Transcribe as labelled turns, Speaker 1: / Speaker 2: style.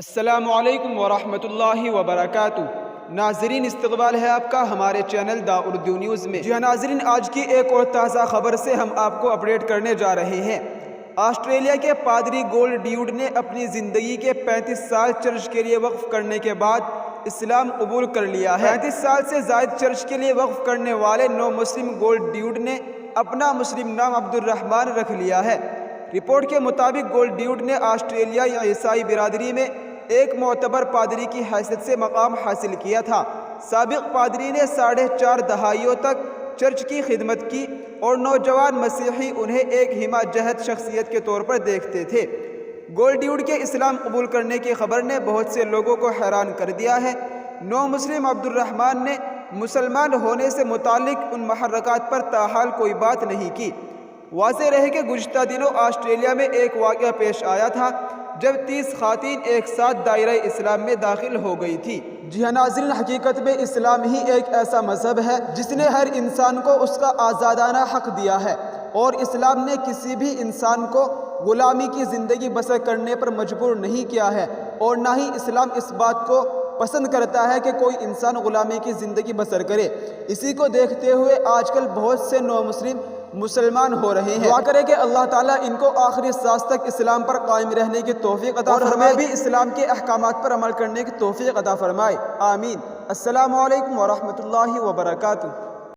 Speaker 1: السلام علیکم ورحمۃ اللہ وبرکاتہ۔ ناظرین، استقبال ہے آپ کا ہمارے چینل دا اردو نیوز میں۔ جی ہاں ناظرین، آج کی ایک اور تازہ خبر سے ہم آپ کو اپڈیٹ کرنے جا رہے ہیں۔ آسٹریلیا کے پادری گولڈیوڈ نے اپنی زندگی کے 35 سال چرچ کے لیے وقف کرنے کے بعد اسلام قبول کر لیا ہے۔ 35 سال سے زائد چرچ کے لیے وقف کرنے والے نو مسلم گولڈیوڈ نے اپنا مسلم نام عبد الرحمن رکھ لیا ہے۔ رپورٹ کے مطابق گولڈیوڈ نے آسٹریلیائی عیسائی برادری میں ایک معتبر پادری کی حیثیت سے مقام حاصل کیا تھا۔ سابق پادری نے 4.5 دہائیوں تک چرچ کی خدمت کی اور نوجوان مسیحی انہیں ایک ہمہ جہت شخصیت کے طور پر دیکھتے تھے۔ گولڈیوڈ کے اسلام قبول کرنے کی خبر نے بہت سے لوگوں کو حیران کر دیا ہے۔ نو مسلم عبد الرحمن نے مسلمان ہونے سے متعلق ان محرکات پر تاحال کوئی بات نہیں کی۔ واضح رہے کہ گزشتہ دنوں آسٹریلیا میں ایک واقعہ پیش آیا تھا جب 30 خواتین ایک ساتھ دائرہ اسلام میں داخل ہو گئی تھی۔ جی ہاں ناظرین، حقیقت میں اسلام ہی ایک ایسا مذہب ہے جس نے ہر انسان کو اس کا آزادانہ حق دیا ہے، اور اسلام نے کسی بھی انسان کو غلامی کی زندگی بسر کرنے پر مجبور نہیں کیا ہے، اور نہ ہی اسلام اس بات کو پسند کرتا ہے کہ کوئی انسان غلامی کی زندگی بسر کرے۔ اسی کو دیکھتے ہوئے آج کل بہت سے نو مسلم مسلمان ہو رہے ہیں۔ دعا کریں کہ اللہ تعالیٰ ان کو آخری سانس تک اسلام پر قائم رہنے کی توفیق عطا فرمائے، اور ہمیں بھی اسلام کے احکامات پر عمل کرنے کی توفیق عطا فرمائے، آمین۔ السلام علیکم ورحمۃ اللہ وبرکاتہ۔